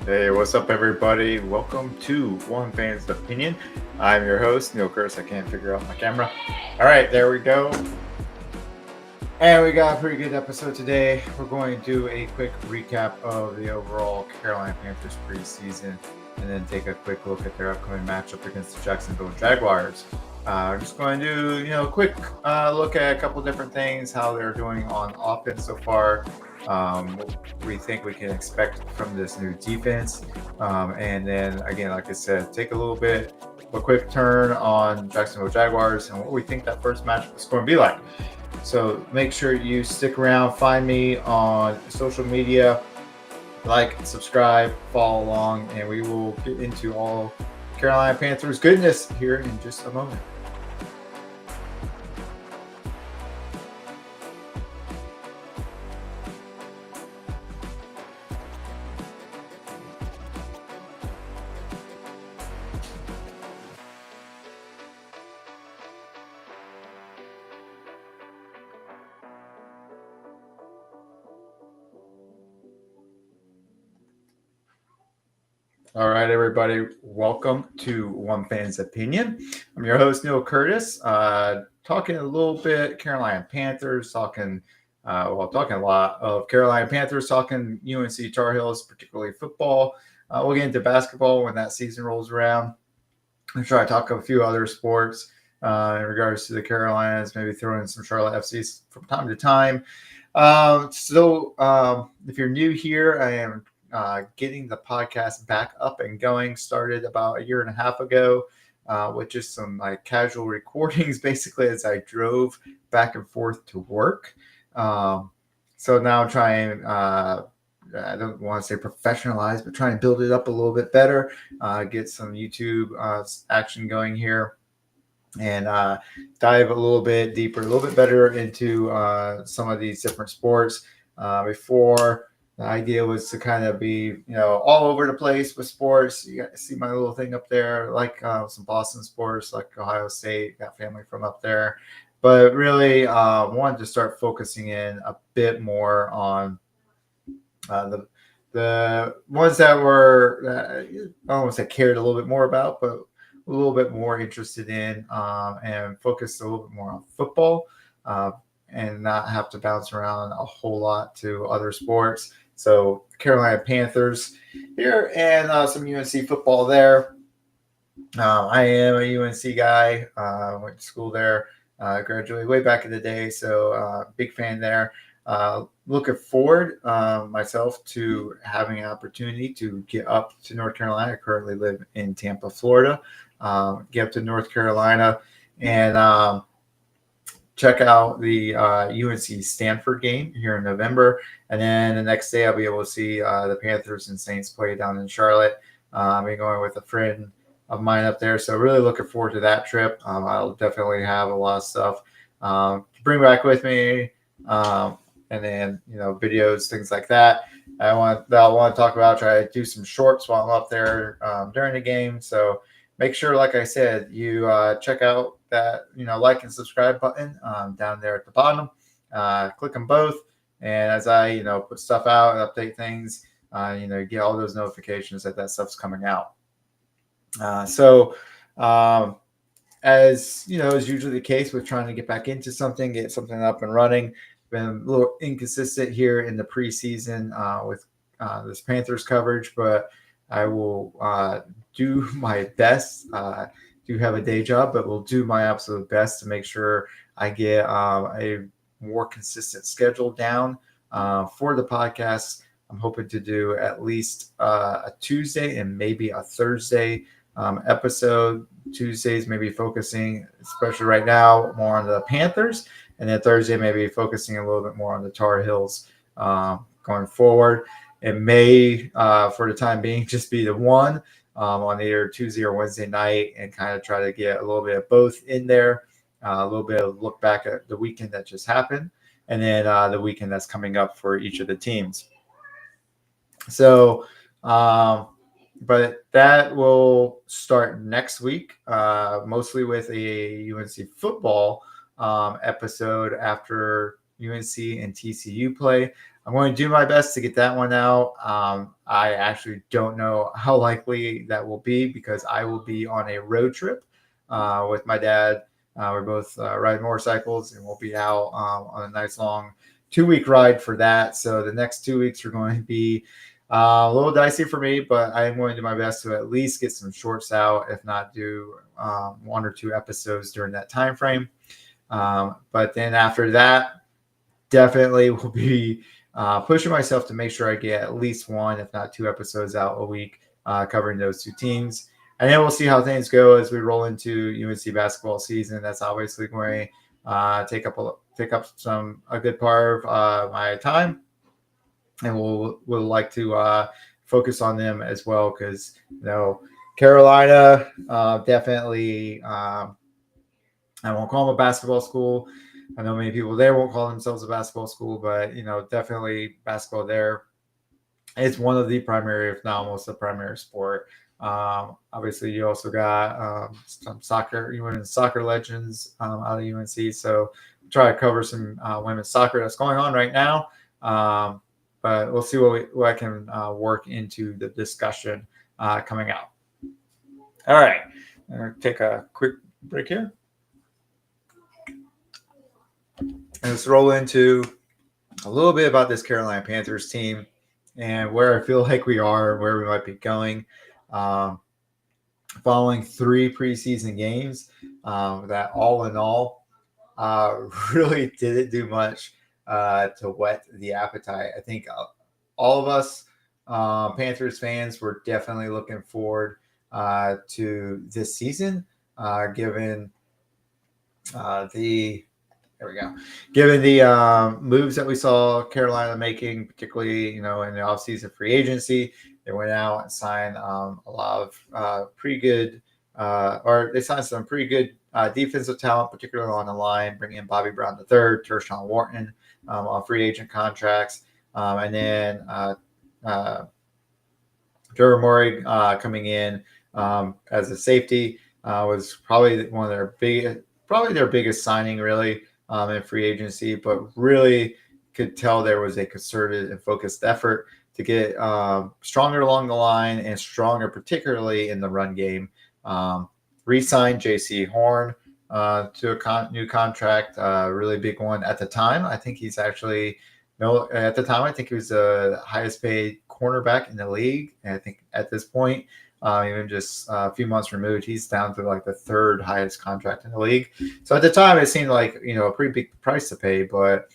Hey, what's up, everybody? Welcome to One Fan's Opinion. I'm your host, Neil Curtis. I can't figure out my camera. All right, there we go. And we got a pretty good episode today. We're going to do a quick recap of the overall Carolina Panthers preseason and then take a quick look at their upcoming matchup against the Jacksonville Jaguars. I'm just going to do, a quick look at a couple different things, how they're doing on offense so far, what we think we can expect from this new defense. And then, again, like I said, take a little bit of a quick turn on Jacksonville Jaguars and what we think that first matchup is going to be like. So make sure you stick around. Find me on social media, like, subscribe, follow along, and we will get into all Carolina Panthers goodness here in just a moment. All right, everybody, welcome to One Fan's Opinion. I'm your host, Neil Curtis, talking a little bit Carolina Panthers, talking a lot of Carolina Panthers, talking UNC Tar Heels, particularly football. We'll get into basketball when that season rolls around. I'm sure I talk a few other sports in regards to the Carolinas, maybe throw in some Charlotte FCs from time to time. If you're new here, I am getting the podcast back up and going. Started about a year and a half ago with just some casual recordings, basically as I drove back and forth to work. So now I'm trying. I don't want to say professionalize, but trying to build it up a little bit better. Get some YouTube action going here, and dive a little bit deeper, a little bit better into some of these different sports. Before, the idea was to kind of be, all over the place with sports. You got to see my little thing up there, like some Boston sports, like Ohio State, got family from up there. But really wanted to start focusing in a bit more on the ones that were, I don't want to say cared a little bit more about, but a little bit more interested in and focused a little bit more on football and not have to bounce around a whole lot to other sports. So Carolina Panthers here and some UNC football there. I am a UNC guy. Went to school there. Graduated way back in the day. So big fan there. Looking forward myself to having an opportunity to get up to North Carolina. I currently live in Tampa, Florida. Get up to North Carolina and check out the UNC Stanford game here in November. And then the next day I'll be able to see the Panthers and Saints play down in Charlotte. I'll be going with a friend of mine up there. So really looking forward to that trip. I'll definitely have a lot of stuff to bring back with me. And then, videos, things like that. I want to talk about, try to do some shorts while I'm up there during the game. So make sure, like I said, you check out that, like and subscribe button down there at the bottom. Click them both. And as I, put stuff out and update things, get all those notifications that stuff's coming out. As is usually the case with trying to get back into something, get something up and running. Been a little inconsistent here in the preseason with this Panthers coverage, but I will do my best. Do have a day job, but will do my absolute best to make sure I get a more consistent schedule down for the podcast. I'm hoping to do at least a Tuesday and maybe a Thursday episode. Tuesdays maybe focusing, especially right now, more on the Panthers, and then Thursday maybe focusing a little bit more on the Tar Heels going forward. It may, for the time being, just be the one on either Tuesday or Wednesday night, and kind of try to get a little bit of both in there, a little bit of look back at the weekend that just happened, and then the weekend that's coming up for each of the teams. So, but that will start next week, mostly with a UNC football episode after UNC and TCU play. I'm going to do my best to get that one out. I actually don't know how likely that will be because I will be on a road trip with my dad. We're both riding motorcycles, and we'll be out on a nice long 2-week ride for that. So the next 2 weeks are going to be a little dicey for me, but I am going to do my best to at least get some shorts out, if not do 1 or 2 episodes during that time frame. But then after that, definitely will be pushing myself to make sure I get at least 1, if not 2 episodes out a week covering those 2 teams. And then we'll see how things go as we roll into UNC basketball season. That's obviously going to take up a good part of my time, and we'll like to focus on them as well because Carolina definitely. I won't call them a basketball school. I know many people there won't call themselves a basketball school, but definitely basketball there. It's one of the primary, if not almost the primary sport. Obviously, you also got some soccer, women's soccer legends out of UNC. So try to cover some women's soccer that's going on right now. But we'll see what I can work into the discussion coming out. All right, I'm going to take a quick break here. And let's roll into a little bit about this Carolina Panthers team and where I feel like we are and where we might be going. Following 3 preseason games that all in all really didn't do much to whet the appetite. I think all of us Panthers fans were definitely looking forward to this season, given given the moves that we saw Carolina making, particularly in the offseason free agency. They went out and signed a lot of pretty good, or they signed some pretty good defensive talent, particularly on the line, bringing in Bobby Brown III, Tershawn Wharton on free agent contracts, and then Trevor Murray coming in as a safety was probably one of their biggest signing, really. In free agency, but really could tell there was a concerted and focused effort to get stronger along the line and stronger, particularly in the run game. Re-signed J.C. Horn to a new contract, really big one at the time. I think he's actually at the time I think he was the highest paid cornerback in the league, and I think at this point, even just a few months removed, he's down to like the 3rd highest contract in the league. So at the time, it seemed like a pretty big price to pay. But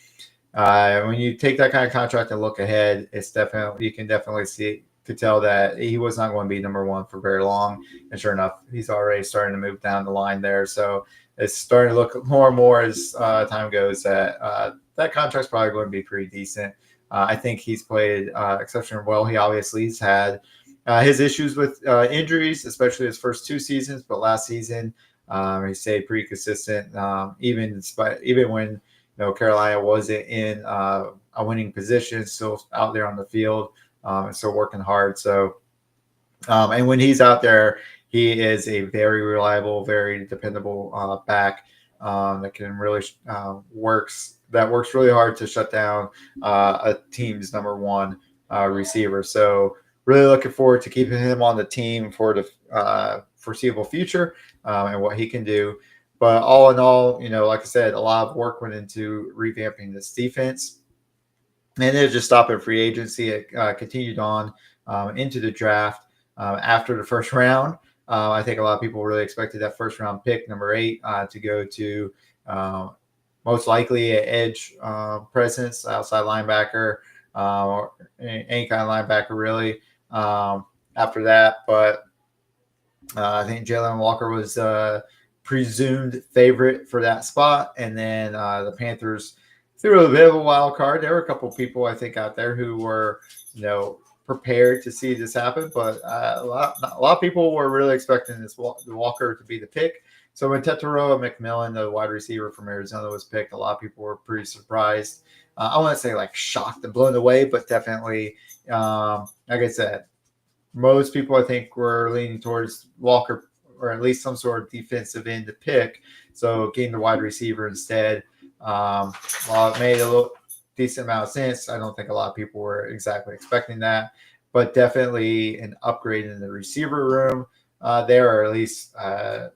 when you take that kind of contract and look ahead, you can definitely tell that he was not going to be number 1 for very long. And sure enough, he's already starting to move down the line there. So it's starting to look more and more as time goes that that contract's probably going to be pretty decent. I think he's played exceptionally well. He's had his issues with injuries, especially his first 2 seasons, but last season he stayed pretty consistent. Even when Carolina wasn't in a winning position, still out there on the field and still working hard. So, and when he's out there, he is a very reliable, very dependable back that can really works really hard to shut down a team's number 1 receiver. So. Really looking forward to keeping him on the team for the foreseeable future and what he can do. But all in all, like I said, a lot of work went into revamping this defense. And then just stopping free agency. It continued on into the draft after the first round. I think a lot of people really expected that first round pick, number 8, to go to most likely an edge presence, outside linebacker, or any kind of linebacker, really. After that, but I think Jalen Walker was presumed favorite for that spot, and then the Panthers threw a bit of a wild card. There were a couple of people I think out there who were prepared to see this happen, but a lot of people were really expecting Walker to be the pick. So when Tetairoa McMillan, the wide receiver from Arizona, was picked, a lot of people were pretty surprised. I want to say like shocked and blown away, but definitely, like I said, most people I think were leaning towards Walker or at least some sort of defensive end to pick. So getting the wide receiver instead While it made a little decent amount of sense, I don't think a lot of people were exactly expecting that, but definitely an upgrade in the receiver room there, or at least the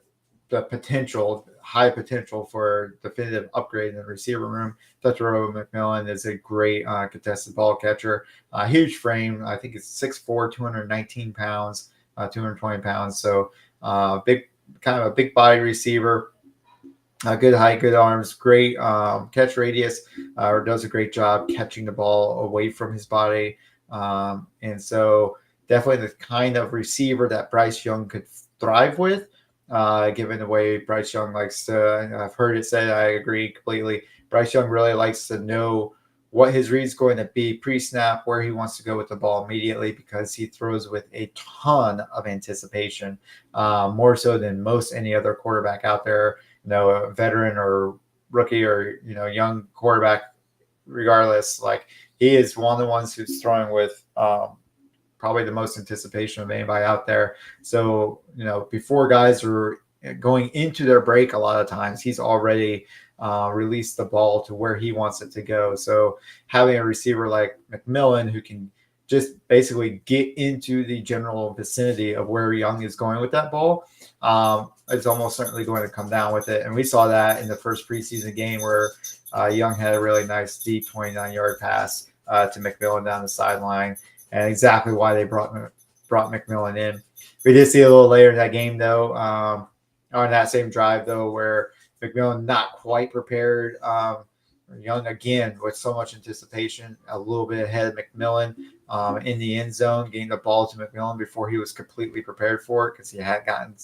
high potential for definitive upgrade in the receiver room. Tetaro McMillan is a great contested ball catcher. Huge frame. I think it's 6'4", 219 pounds, 220 pounds. So big, kind of a big body receiver. Good height, good arms, great catch radius, does a great job catching the ball away from his body. And so definitely the kind of receiver that Bryce Young could thrive with, given the way Bryce Young likes to, I've heard it said, I agree completely. Bryce Young really likes to know what his read is going to be pre-snap, where he wants to go with the ball immediately, because he throws with a ton of anticipation, more so than most any other quarterback out there. A veteran or rookie or young quarterback, regardless, like he is one of the ones who's throwing with probably the most anticipation of anybody out there. So before guys are going into their break, a lot of times he's already released the ball to where he wants it to go. So having a receiver like McMillan who can just basically get into the general vicinity of where Young is going with that ball, is almost certainly going to come down with it. And we saw that in the first preseason game where Young had a really nice deep 29-yard pass to McMillan down the sideline, and exactly why they brought McMillan in. We did see a little later in that game, though, on that same drive, though, where McMillan not quite prepared. Young, again, with so much anticipation, a little bit ahead of McMillan in the end zone, getting the ball to McMillan before he was completely prepared for it, because he had gotten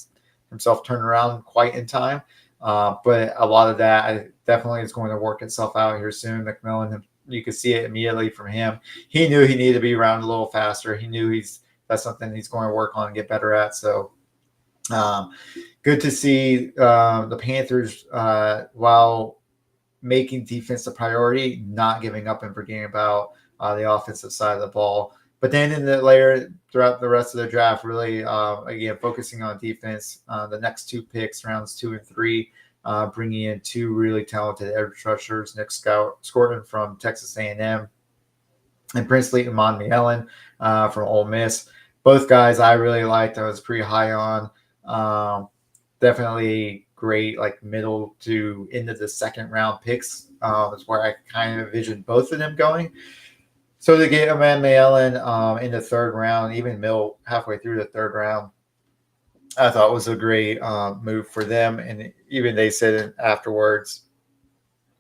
himself turned around quite in time. But a lot of that definitely is going to work itself out here soon. McMillan, you could see it immediately from him. He knew he needed to be around a little faster. He knew that's something he's going to work on and get better at. So good to see the Panthers, while making defense a priority, not giving up and forgetting about the offensive side of the ball. But then in the later throughout the rest of the draft, really, again, focusing on defense, the next two picks, rounds 2 and 3, bringing in two really talented edge rushers, Nick Scorton from Texas A&M and Princely Iman from Ole Miss. Both guys I really liked. I was pretty high on. Definitely great, like middle to into the second round picks. Is where I kind of envisioned both of them going. So to get Iman in the third round, even middle halfway through the third round, I thought was a great move for them. And even they said afterwards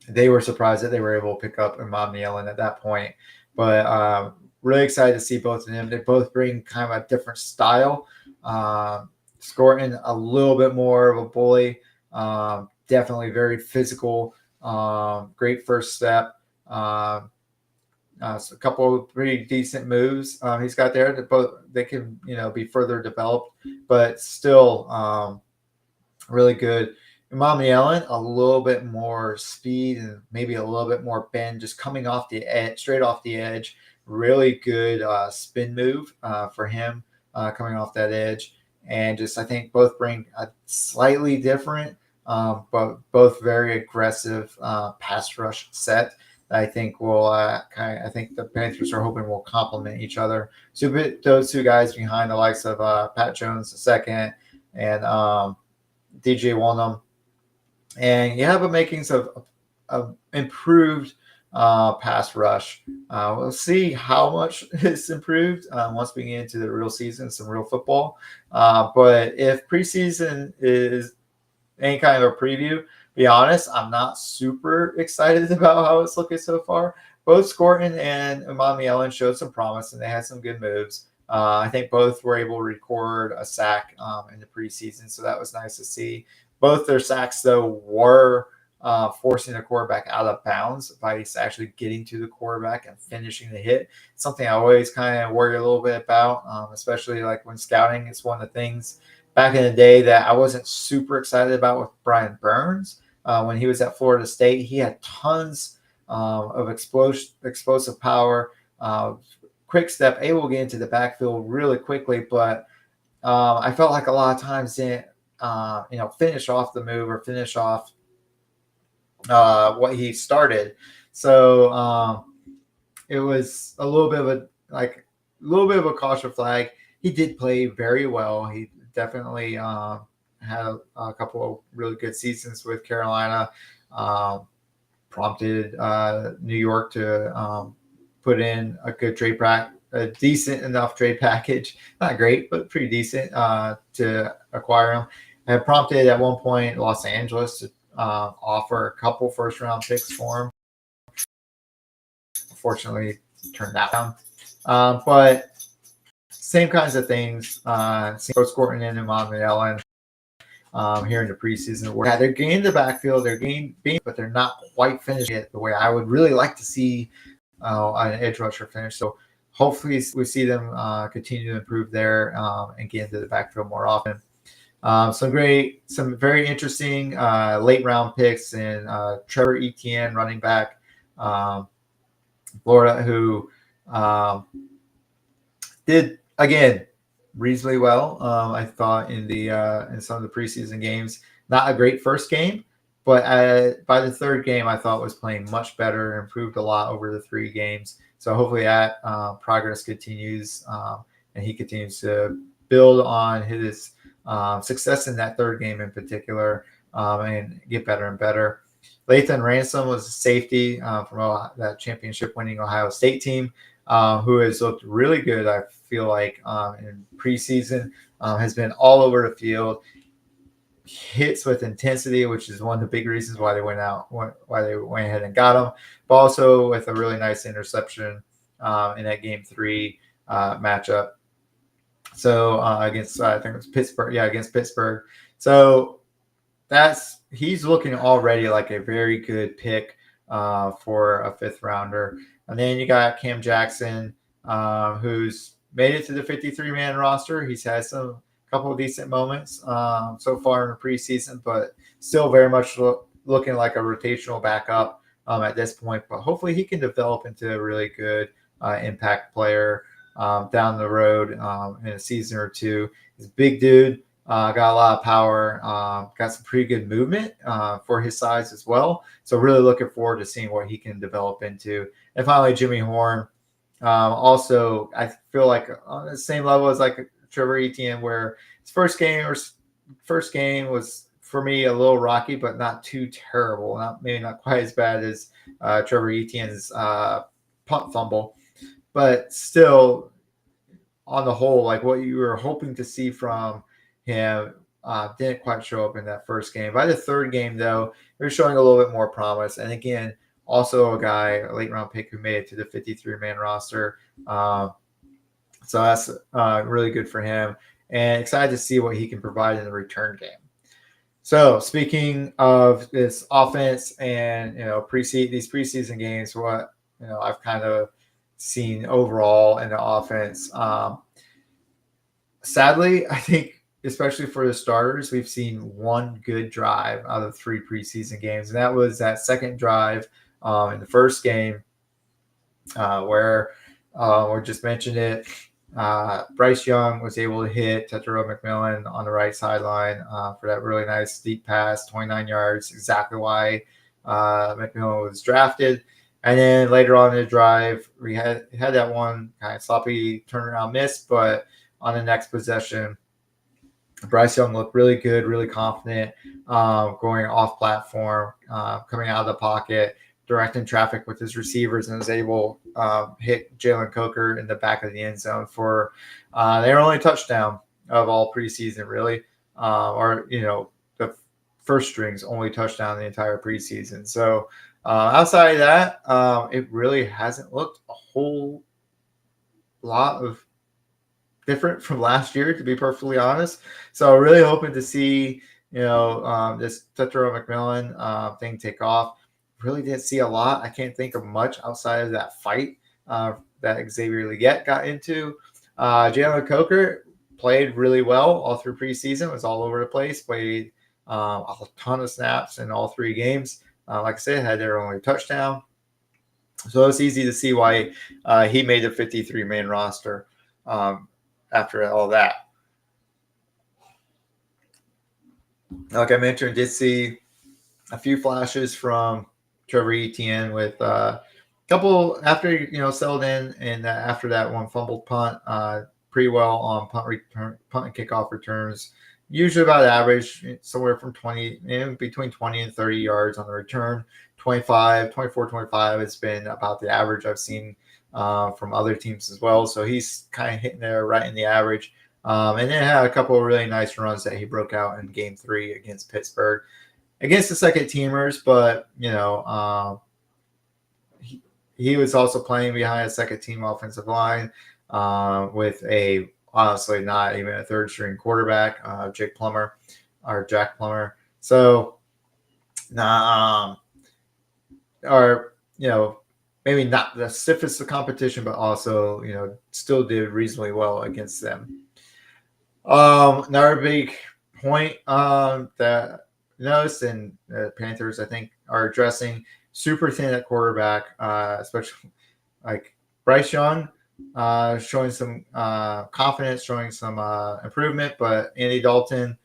they were surprised that they were able to pick up Iman at that point. But really excited to see both of them. They both bring kind of a different style. Scorton, a little bit more of a bully. Definitely very physical. Great first step. So a couple of pretty decent moves he's got there. They can be further developed, but still really good. Iman, a little bit more speed and maybe a little bit more bend, just coming off the edge, straight off the edge. Really good spin move for him coming off that edge. And just I think both bring a slightly different, but both very aggressive pass rush set. I think I think the Panthers are hoping will complement each other. So put those two guys behind the likes of Pat Jones II and DJ Wonnum, and you have the makings of improved pass rush. We'll see how much it's improved once we get into the real season, some real football. But if preseason is any kind of a preview, be honest, I'm not super excited about how it's looking so far. Both Scorton and Iman showed some promise, and they had some good moves. I think both were able to record a sack in the preseason, so that was nice to see. Both their sacks, though, were forcing the quarterback out of bounds by actually getting to the quarterback and finishing the hit. Something I always kind of worry a little bit about, especially like when scouting. It's one of the things back in the day that I wasn't super excited about with Brian Burns. When he was at Florida State, he had tons of explosive power, quick step, able to get into the backfield really quickly. But I felt like a lot of times didn't, finish off the move or finish off what he started. So it was a little bit of a caution flag. He did play very well. He definitely had a couple of really good seasons with Carolina. Prompted New York to put in a decent enough trade package. Not great, but pretty decent to acquire him. And prompted at one point Los Angeles to offer a couple first-round picks for him. Unfortunately, turned that down. But same kinds of things. Coach Gordon and Emmanuel Allen here in the preseason. Yeah, they're gaining the backfield, but they're not quite finished yet the way I would really like to see an edge rusher finish. So hopefully we see them continue to improve there and get into the backfield more often. Some very interesting late round picks in Trevor Etienne, running back, Florida, who did again reasonably well. I thought in some of the preseason games, not a great first game, but by the third game, I thought was playing much better, improved a lot over the 3 games. So hopefully that progress continues and he continues to build on his success in that third game in particular and get better and better. Lathan Ransom was a safety from that championship-winning Ohio State team who has looked really good, I feel like, in preseason. Has been all over the field, hits with intensity, which is one of the big reasons why they went ahead and got him, but also with a really nice interception in that Game 3 matchup. So against, I think it was Pittsburgh. Yeah, against Pittsburgh. So he's looking already like a very good pick for a 5th rounder. And then you got Cam Jackson, who's made it to the 53-man roster. He's had a couple of decent moments so far in the preseason, but still very much looking like a rotational backup at this point. But hopefully he can develop into a really good impact player down the road in a season or 2. He's a big dude. Got a lot of power, got some pretty good movement for his size as well. So really looking forward to seeing what he can develop into. And finally, Jimmy Horn. Also, I feel like on the same level as like Trevor Etienne, where his first game was for me a little rocky, but not too terrible. Maybe not quite as bad as Trevor Etienne's punt fumble, but still, on the whole, like what you were hoping to see from him didn't quite show up in that first game. By the third game, though, they were showing a little bit more promise. And again, also a late round pick who made it to the 53-man roster. So that's really good for him. And excited to see what he can provide in the return game. So speaking of this offense and these preseason games, what I've kind of seen overall in the offense. Sadly, I think, especially for the starters, we've seen one good drive out of 3 preseason games, and that was that second drive in the first game where we just mentioned it. Bryce Young was able to hit Tetairoa McMillan on the right sideline for that really nice deep pass, 29 yards, exactly why McMillan was drafted. And then later on in the drive, we had that one kind of sloppy turnaround miss, but on the next possession, Bryce Young looked really good, really confident, going off platform, coming out of the pocket, directing traffic with his receivers, and was able to hit Jalen Coker in the back of the end zone for their only touchdown of all preseason, really, or the first string's only touchdown in the entire preseason. So outside of that, it really hasn't looked a whole lot of different from last year, to be perfectly honest. So really hoping to see, this Tetairoa McMillan thing take off. Really didn't see a lot. I can't think of much outside of that fight that Xavier Legette got into. Jalen Coker played really well all through preseason, was all over the place, played a ton of snaps in all 3 games. Like I said, had their only touchdown. So it's easy to see why he made the 53-man roster after all that. Like I mentioned, did see a few flashes from Trevor Etienne with a couple after settled in, and after that one fumbled punt, pretty well on punt and kickoff returns. Usually about average, somewhere from between 20 and 30 yards on the return. 24, 25 has been about the average I've seen from other teams as well. So he's kind of hitting there right in the average. And then had a couple of really nice runs that he broke out in game 3 against Pittsburgh, against the second teamers. But, he was also playing behind a second team offensive line with honestly not even a third string quarterback, Jack Plummer. So, maybe not the stiffest of competition, but also, still did reasonably well against them. Another big point that noticed, and the Panthers, I think, are addressing super thin at quarterback, especially like Bryce Young showing some confidence, showing some improvement, but Andy Dalton,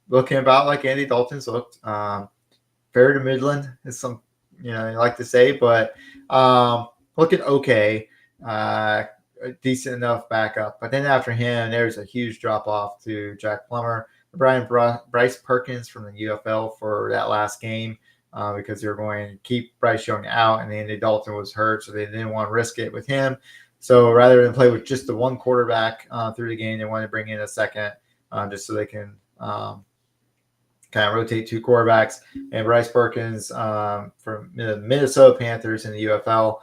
looking about like Andy Dalton's looked. Fair to Midland is some, you like to say, but looking okay, decent enough backup. But then after him, there's a huge drop off to Jack Plummer, Bryce Perkins from the UFL for that last game. Because they were going to keep Bryce Young out, and Andy Dalton was hurt, so they didn't want to risk it with him. So rather than play with just the one quarterback through the game, they wanted to bring in a second just so they can kind of rotate 2 quarterbacks. And Bryce Perkins from the Minnesota Panthers in the UFL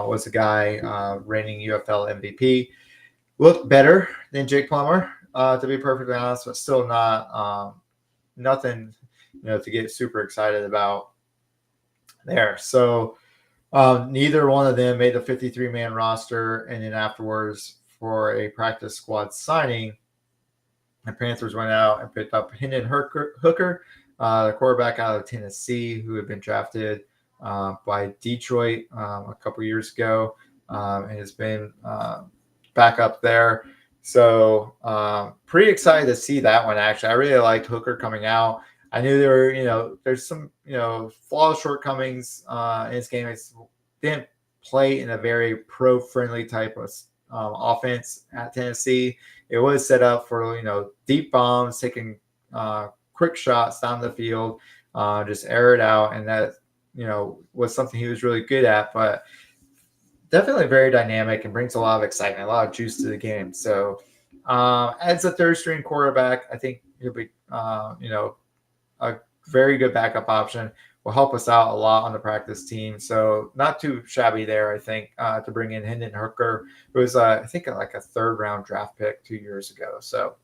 was the guy reigning UFL MVP. Looked better than Jake Plummer, to be perfectly honest, but still not nothing to get super excited about there. So neither one of them made the 53-man roster. And then afterwards, for a practice squad signing, the Panthers went out and picked up Hendon Hooker, the quarterback out of Tennessee, who had been drafted by Detroit a couple years ago and has been back up there. So pretty excited to see that one, actually. I really liked Hooker coming out. I knew there were, there's some, flaws, shortcomings in his game. It didn't play in a very pro-friendly type of offense at Tennessee. It was set up for, deep bombs, taking quick shots down the field, just air it out. And that, was something he was really good at, but definitely very dynamic and brings a lot of excitement, a lot of juice to the game. So as a third string quarterback, I think he'll be, a very good backup option. Will help us out a lot on the practice team. So not too shabby there, I think, to bring in Hendon Hooker, who was, I think, like a 3rd-round draft pick 2 years ago. So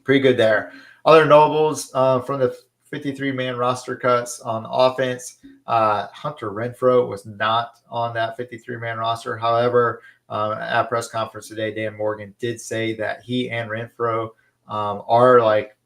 pretty good there. Other notables from the 53-man roster cuts on offense, Hunter Renfrow was not on that 53-man roster. However, at a press conference today, Dan Morgan did say that he and Renfrow are like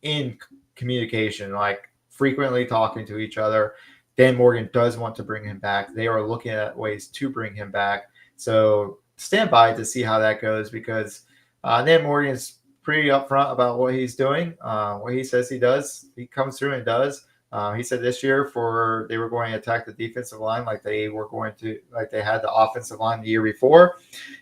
in communication, like frequently talking to each other. Dan Morgan does want to bring him back. They are looking at ways to bring him back. So stand by to see how that goes, because Dan Morgan's pretty upfront about what he's doing. What he says he does, he comes through and does. He said this year they were going to attack the defensive line like they had the offensive line the year before.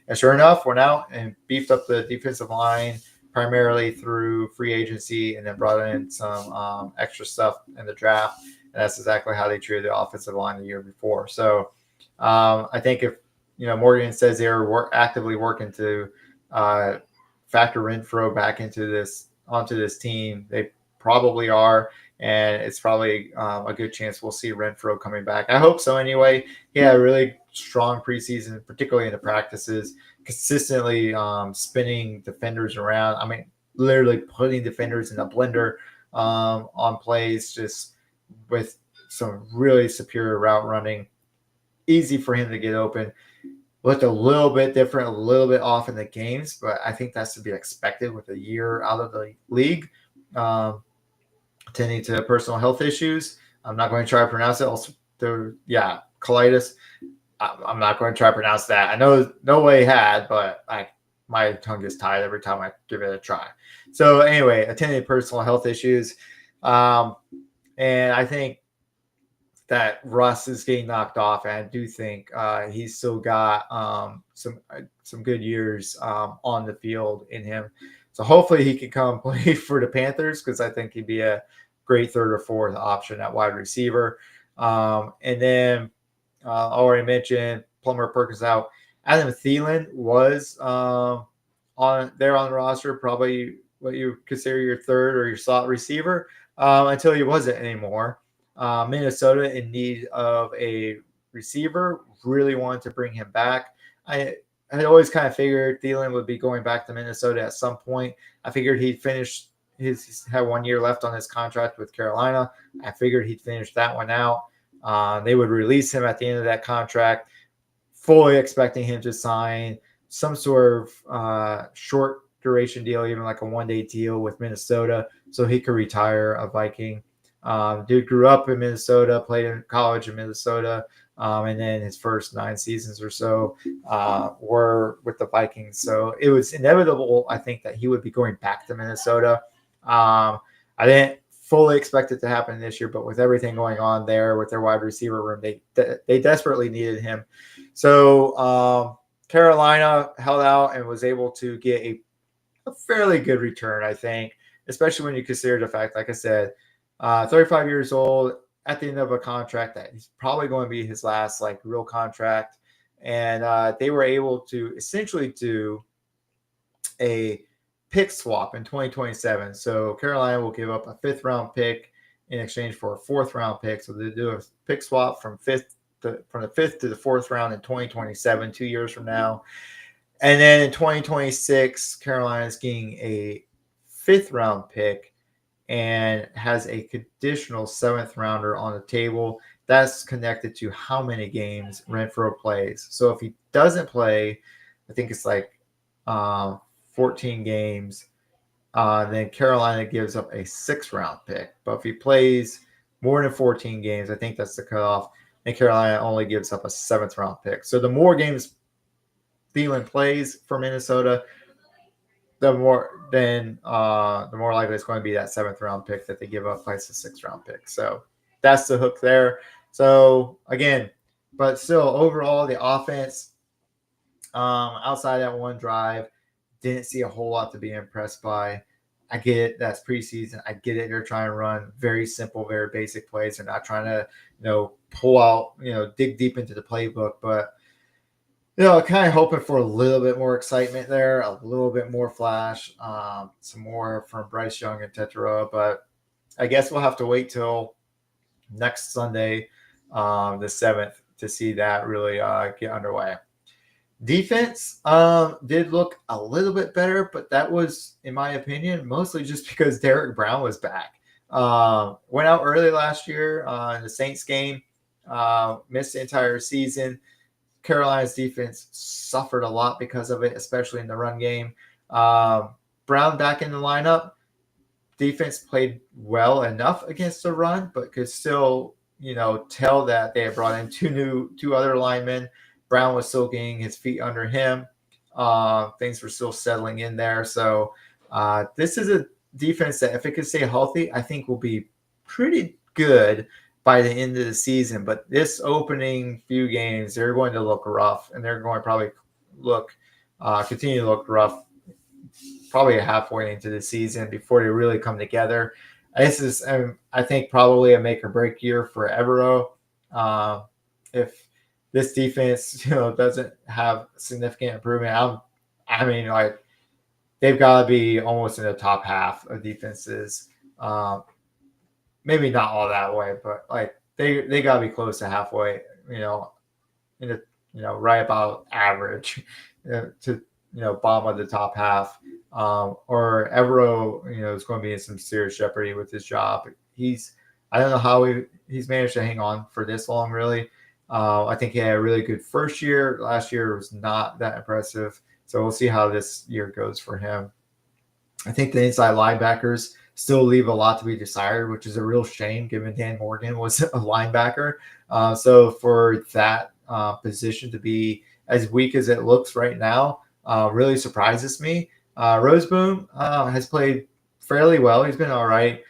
And sure enough, went out and beefed up the defensive line primarily through free agency, and then brought in some extra stuff in the draft. And that's exactly how they treated the offensive line the year before. So I think if, Morgan says they're actively working to factor Renfrow back onto this team, they probably are. And it's probably a good chance we'll see Renfrow coming back. I hope so anyway. He had a really strong preseason, particularly in the practices, consistently spinning defenders around. I mean, literally putting defenders in a blender on plays, just with some really superior route running. Easy for him to get open. Looked a little bit different, a little bit off in the games, but I think that's to be expected with a year out of the league. Tending to personal health issues. I'm not going to try to pronounce it. Also, colitis. I'm not going to try to pronounce that. I know no way he had, but my tongue gets tied every time I give it a try. So anyway, attending personal health issues. And And I think that Russ is getting knocked off, and I do think he's still got some good years on the field in him. So hopefully he can come play for the Panthers, because I think he'd be a great third or fourth option at wide receiver. And then I already mentioned Plummer Perkins out. Adam Thielen was on the roster, probably what you consider your third or your slot receiver, until he wasn't anymore. Minnesota in need of a receiver, really wanted to bring him back. I had always kind of figured Thielen would be going back to Minnesota at some point. I figured he'd finish he's had 1 year left on his contract with Carolina. I figured he'd finish that one out. They would release him at the end of that contract, fully expecting him to sign some sort of short duration deal, even like a 1-day deal with Minnesota, so he could retire a Viking. Dude grew up in Minnesota, played in college in Minnesota, and then his first 9 seasons or so were with the Vikings. So it was inevitable, I think, that he would be going back to Minnesota. I didn't fully expect it to happen this year, but with everything going on there with their wide receiver room, they desperately needed him. So Carolina held out and was able to get a fairly good return, I think, especially when you consider the fact, like I said, 35 years old, at the end of a contract that he's probably going to be his last like real contract. And they were able to essentially do a pick swap in 2027. So Carolina will give up a 5th round pick in exchange for a 4th round pick. So they do a pick swap from the 5th to the 4th round in 2027, 2 years from now. And then in 2026, Carolina is getting a 5th round pick and has a conditional 7th rounder on the table. That's connected to how many games Renfrow plays. So if he doesn't play, I think it's like 14 games, then Carolina gives up a 6th round pick. But if he plays more than 14 games, I think that's the cutoff, and Carolina only gives up a 7th round pick. So the more games Thielen plays for Minnesota, the more likely it's going to be that 7th round pick that they give up plus the 6th round pick. So that's the hook there. So again, but still overall the offense outside that one drive, didn't see a whole lot to be impressed by. I get it, that's preseason. I get it, they're trying to run very simple, very basic plays. They're not trying to, pull out, dig deep into the playbook, but kind of hoping for a little bit more excitement there, a little bit more flash, some more from Bryce Young and Teteroa. But I guess we'll have to wait till next Sunday, the 7th, to see that really get underway. Defense did look a little bit better, but that was, in my opinion, mostly just because Derek Brown was back. Went out early last year in the Saints game, missed the entire season. Carolina's defense suffered a lot because of it, especially in the run game. Brown back in the lineup. Defense played well enough against the run, but could still, tell that they had brought in two other linemen. Brown was still getting his feet under him. Things were still settling in there. So this is a defense that, if it could stay healthy, I think will be pretty good by the end of the season. But this opening few games, they're going to look rough, and they're going to probably continue to look rough probably halfway into the season before they really come together. This is, I think, probably a make or break year for Evero. If this defense, doesn't have significant improvement, they've got to be almost in the top half of defenses. Maybe not all that way, but they got to be close to halfway, right about average to bottom of the top half. Or Evero, is going to be in some serious jeopardy with his job. I don't know how he's managed to hang on for this long, really. I think he had a really good first year. Last year was not that impressive. So we'll see how this year goes for him. I think the inside linebackers still leave a lot to be desired, which is a real shame given Dan Morgan was a linebacker. So for that position to be as weak as it looks right now really surprises me. Roseboom has played fairly well. He's been all right.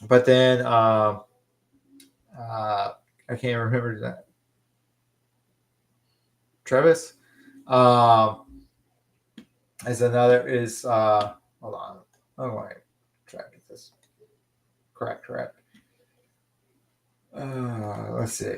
But then I can't remember that. Travis is another is hold on. Oh wait, try to get this correct. Let's see.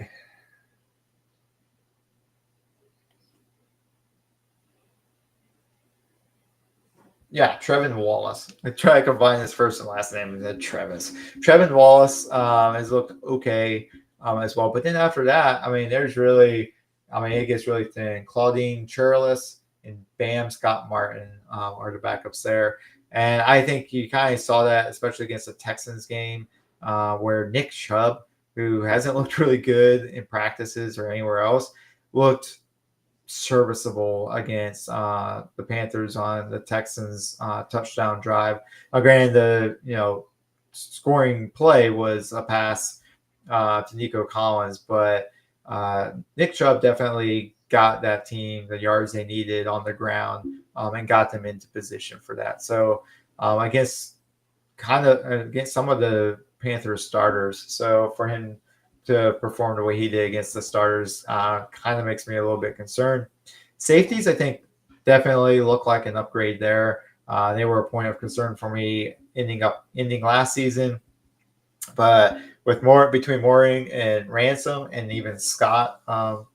Yeah, Trevin Wallace. I try to combine his first and last name and then Travis. Trevin Wallace has looked okay as well. But then after that, I mean, it gets really thin. Claudine Churlis and Bam Scott Martin are the backups there. And I think you kind of saw that, especially against the Texans game, where Nick Chubb, who hasn't looked really good in practices or anywhere else, looked serviceable against the Panthers on the Texans touchdown drive. Granted, the scoring play was a pass to Nico Collins, but Nick Chubb definitely got that team the yards they needed on the ground and got them into position for that. So I guess kind of against some of the Panthers starters. So for him to perform the way he did against the starters kind of makes me a little bit concerned. Safeties, I think, definitely look like an upgrade there. They were a point of concern for me ending last season, but with more between Mooring and Ransom and even Scott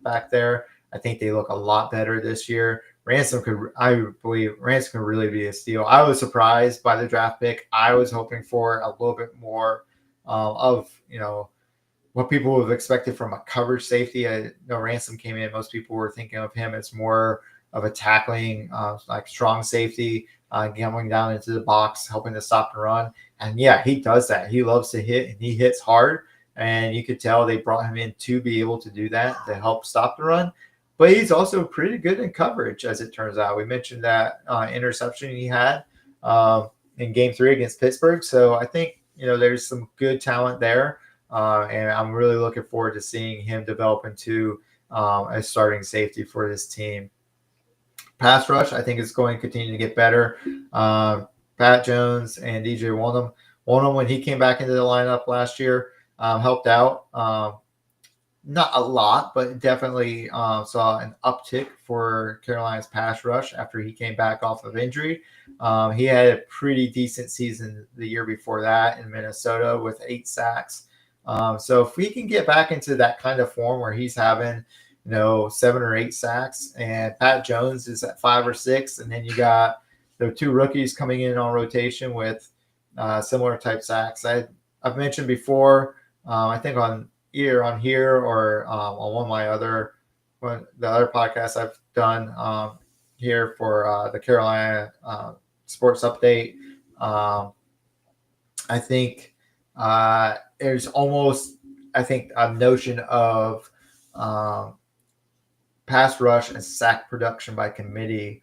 back there, I think they look a lot better this year. I believe Ransom could really be a steal. I was surprised by the draft pick. I was hoping for a little bit more of what people would have expected from a coverage safety. I know Ransom came in. Most people were thinking of him as more of a tackling, like strong safety, coming down into the box, helping to stop the run. And yeah, he does that. He loves to hit, and he hits hard. And you could tell they brought him in to be able to do that, to help stop the run. But he's also pretty good in coverage, as it turns out. We mentioned that interception he had in Game 3 against Pittsburgh. So I think there's some good talent there. And I'm really looking forward to seeing him develop into a starting safety for this team. Pass rush, I think, is going to continue to get better. Pat Jones and DJ Wonnum. Wonnum, when he came back into the lineup last year, helped out. Not a lot, but definitely saw an uptick for Carolina's pass rush after he came back off of injury. He had a pretty decent season the year before that in Minnesota with 8 sacks. So if we can get back into that kind of form where he's having, 7 or 8 sacks, and Pat Jones is at 5 or 6, and then you got the 2 rookies coming in on rotation with similar type sacks. I've mentioned before, I think on here or on one of the other podcasts I've done here for the Carolina Sports Update. I think there's almost, a notion of pass rush and sack production by committee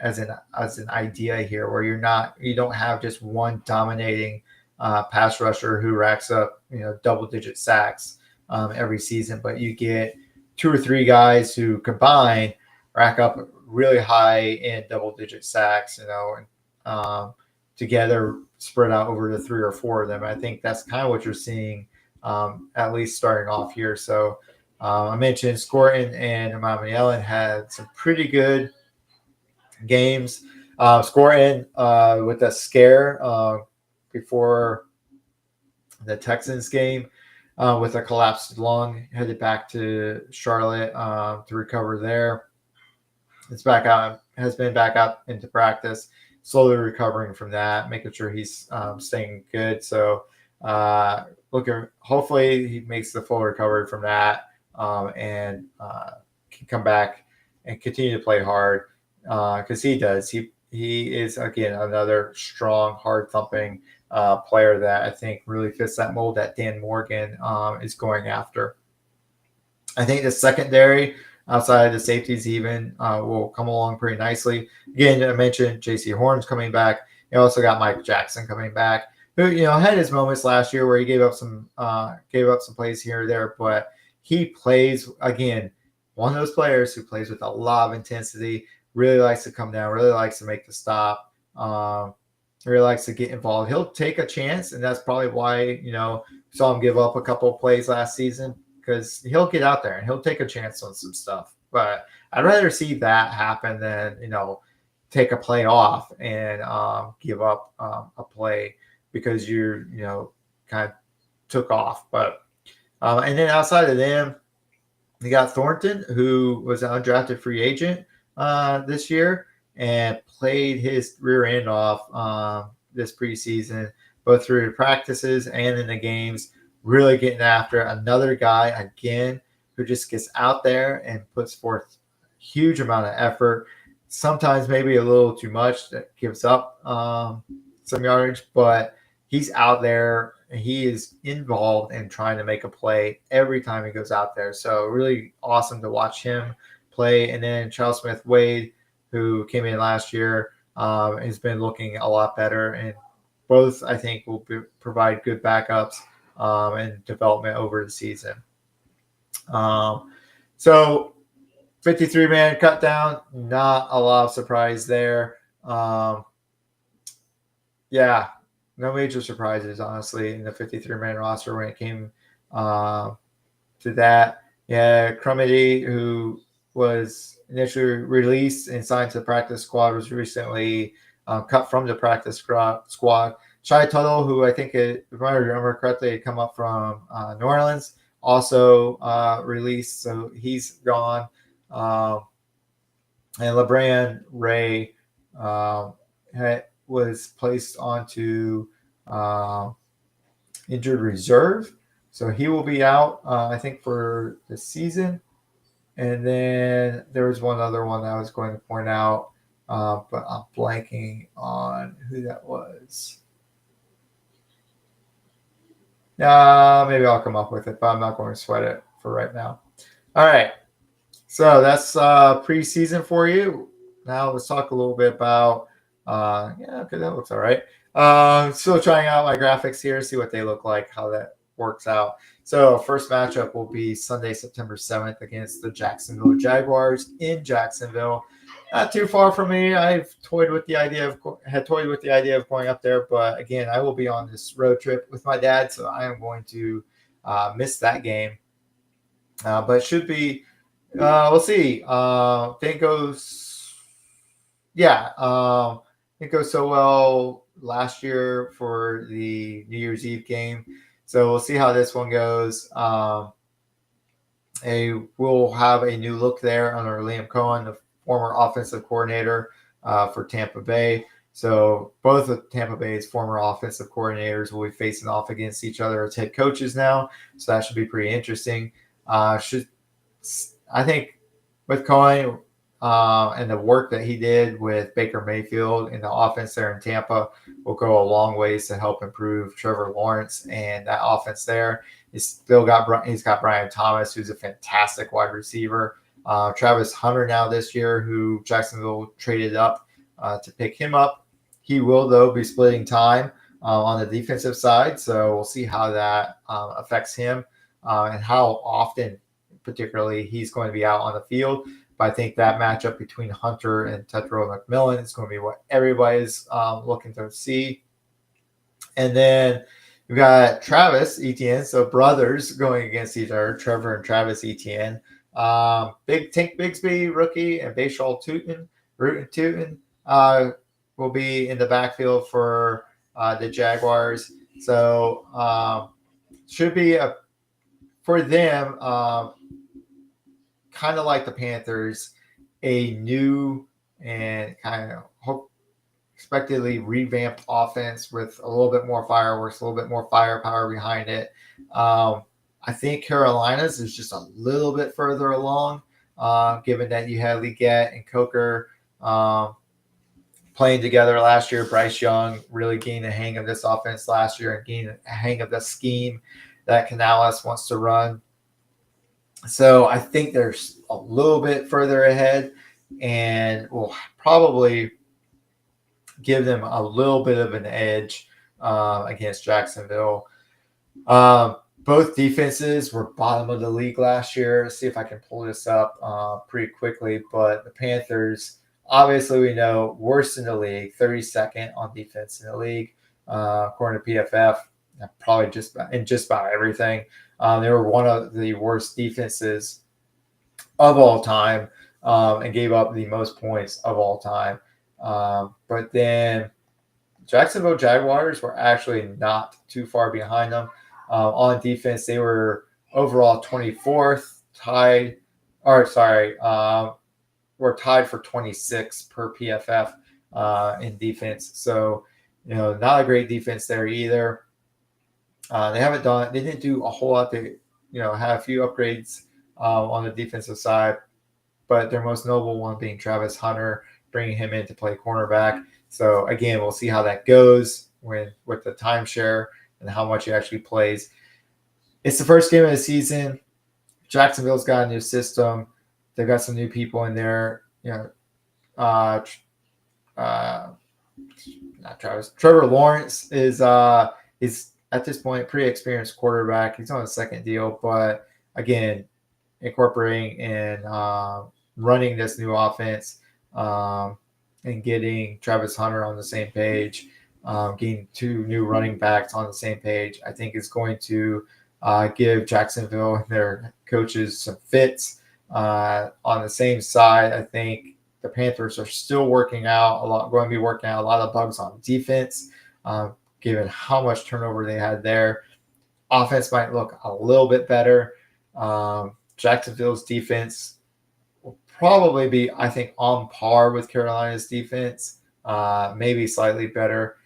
as an idea here, where you don't have just one dominating pass rusher who racks up double-digit sacks every season, but you get 2 or 3 guys who combine rack up really high in double-digit sacks, and together spread out over the 3 or 4 of them. I think that's kind of what you're seeing, at least starting off here. So I mentioned Scorton and Imam Allen had some pretty good games. Scorton with a scare before the Texans game with a collapsed lung, headed back to Charlotte to recover there. Has been back out into practice, slowly recovering from that, making sure he's staying good. So hopefully he makes the full recovery from that and can come back and continue to play hard because he does. He is, again, another strong, hard thumping player that I think really fits that mold that Dan Morgan is going after. I think the secondary, outside of the safeties even, will come along pretty nicely. Again, I mentioned J.C. Horn's coming back. You also got Mike Jackson coming back, who had his moments last year where he gave up some plays here or there, but he plays, again, one of those players who plays with a lot of intensity, really likes to come down, really likes to make the stop. really likes to get involved. He'll take a chance, and that's probably why, saw him give up a couple of plays last season, because he'll get out there and he'll take a chance on some stuff. But I'd rather see that happen than, take a play off and give up a play because kind of took off. But and then outside of them, you got Thornton, who was an undrafted free agent this year and played his rear end off this preseason, both through the practices and in the games, really getting after another guy, again, who just gets out there and puts forth a huge amount of effort, sometimes maybe a little too much, that gives up some yardage, but he's out there and he is involved in trying to make a play every time he goes out there. So really awesome to watch him play. And then Charles Smith-Wade, who came in last year, has been looking a lot better. And both, I think, will provide good backups and development over the season. So 53-man cut down, not a lot of surprise there. No major surprises, honestly, in the 53-man roster when it came to that. Yeah, Crumedy, who was initially released and signed to the practice squad, was recently cut from the practice squad. Shai Tuttle, who I think, if I remember correctly, had come up from New Orleans, also released, so he's gone. And LeBron Ray was placed onto injured reserve, so he will be out, I think, for the season. And then there was one other one that I was going to point out, but I'm blanking on who that was. Maybe I'll come up with it, but I'm not going to sweat it for right now. All right, so that's preseason for you. Now let's talk a little bit about okay, that looks all right. Still trying out my graphics here, see what they look like, how that works out. So first matchup will be Sunday, September 7th against the Jacksonville Jaguars in Jacksonville. Not too far from me. I've toyed with the idea of going up there, but again, I will be on this road trip with my dad, so I am going to miss that game. But it should be. We'll see. It goes so well last year for the New Year's Eve game. So we'll see how this one goes. We'll have a new look there under Liam Cohen, the former offensive coordinator for Tampa Bay. So both of Tampa Bay's former offensive coordinators will be facing off against each other as head coaches now. So that should be pretty interesting. I think with Cohen and the work that he did with Baker Mayfield in the offense there in Tampa will go a long ways to help improve Trevor Lawrence and that offense there. He's got Brian Thomas, who's a fantastic wide receiver. Travis Hunter now this year, who Jacksonville traded up to pick him up. He will, though, be splitting time on the defensive side. So we'll see how that affects him and how often particularly he's going to be out on the field. But I think that matchup between Hunter and Tetro McMillan is going to be what everybody's looking to see. And then we've got Travis Etienne, so brothers going against each other, Trevor and Travis Etienne. Big Tank Bigsby, rookie, and Bashal Tootin will be in the backfield for the Jaguars. So should be for them, kind of like the Panthers, a new and kind of expectedly revamped offense with a little bit more fireworks, a little bit more firepower behind it. I think Carolina's is just a little bit further along, given that you had Leggett and Coker playing together last year. Bryce Young really gained a hang of this offense last year and gained a hang of the scheme that Canales wants to run. So I think they're a little bit further ahead and will probably give them a little bit of an edge against Jacksonville. Both defenses were bottom of the league last year. Let's see if I can pull this up pretty quickly. But the Panthers Obviously, we know worst in the league, 32nd on defense in the league, according to PFF. Probably just about everything. They were one of the worst defenses of all time, and gave up the most points of all time. But then Jacksonville Jaguars were actually not too far behind them. On defense, they were overall 24th, tied, or sorry, were tied for 26 per PFF in defense. So, not a great defense there either. They didn't do a whole lot. They, had a few upgrades on the defensive side, but their most notable one being Travis Hunter, bringing him in to play cornerback. So again, we'll see how that goes with the timeshare and how much he actually plays. It's the first game of the season. Jacksonville's got a new system. They've got some new people in there. Not Travis. Trevor Lawrence is at this point pretty experienced quarterback. He's on a second deal, but again, incorporating and running this new offense and getting Travis Hunter on the same page, getting two new running backs on the same page, I think is going to give Jacksonville and their coaches some fits. On the same side, I think the Panthers are still going to be working out a lot of bugs on defense, given how much turnover they had there. Offense might look a little bit better. Jacksonville's defense will probably be, I think, on par with Carolina's defense, maybe slightly better.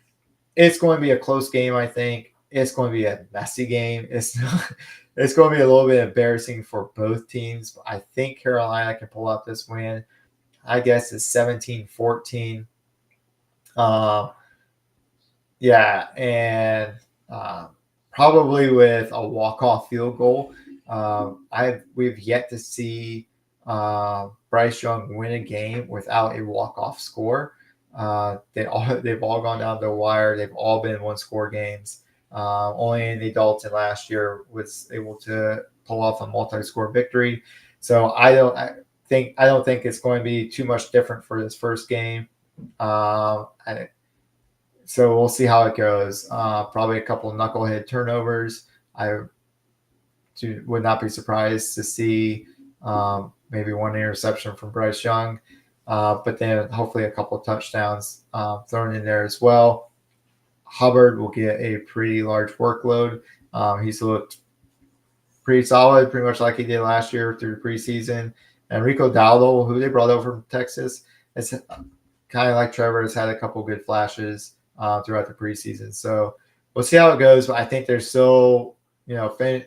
It's going to be a close game, I think. It's going to be a messy game. It's going to be a little bit embarrassing for both teams. But I think Carolina can pull out this win. I guess it's 17-14. And probably with a walk-off field goal. We've yet to see Bryce Young win a game without a walk-off score. They've all gone down the wire. They've all been one-score games. Only Andy Dalton last year was able to pull off a multi-score victory. So I don't think it's going to be too much different for this first game. So we'll see how it goes. Probably a couple of knucklehead turnovers. I would not be surprised to see maybe one interception from Bryce Young, but then hopefully a couple of touchdowns thrown in there as well. Hubbard will get a pretty large workload. He's looked pretty solid, pretty much like he did last year through preseason. And Rico Dowdle, who they brought over from Texas, is kind of like Trevor, has had a couple good flashes throughout the preseason. So we'll see how it goes. But I think they're still,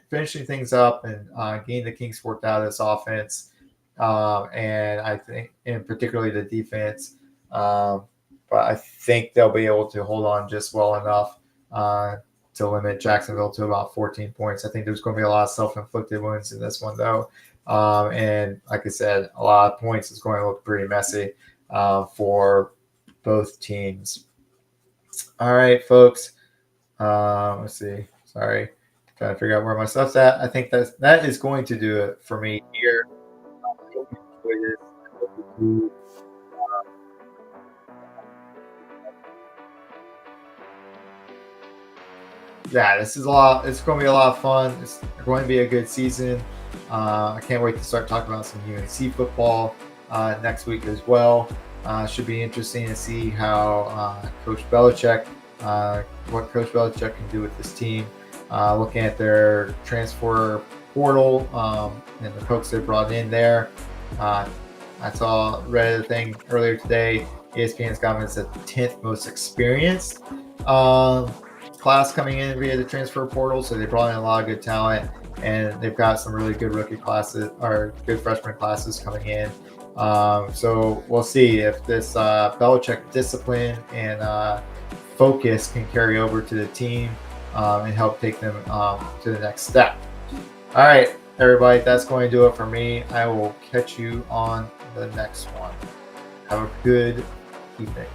finishing things up and getting the kinks worked out of this offense. And I think, and particularly the defense. But I think they'll be able to hold on just well enough to limit Jacksonville to about 14 points. I think there's going to be a lot of self-inflicted wounds in this one, though. And like I said, a lot of points is going to look pretty messy for both teams. All right, folks. Let's see. Sorry. Trying to figure out where my stuff's at. I think that is going to do it for me here. I hope you enjoyed this. This is a lot. It's going to be a lot of fun. It's going to be a good season. I can't wait to start talking about some UNC football next week as well. Should be interesting to see how Coach Belichick, what Coach Belichick can do with this team. Looking at their transfer portal and the folks they brought in there. I read a thing earlier today. ESPN's got them as the 10th most experienced class coming in via the transfer portal. So they brought in a lot of good talent, and they've got some really good rookie classes or good freshman classes coming in. So we'll see if this Belichick discipline and focus can carry over to the team and help take them to the next step. All right, everybody, that's going to do it for me. I will catch you on the next one. Have a good evening.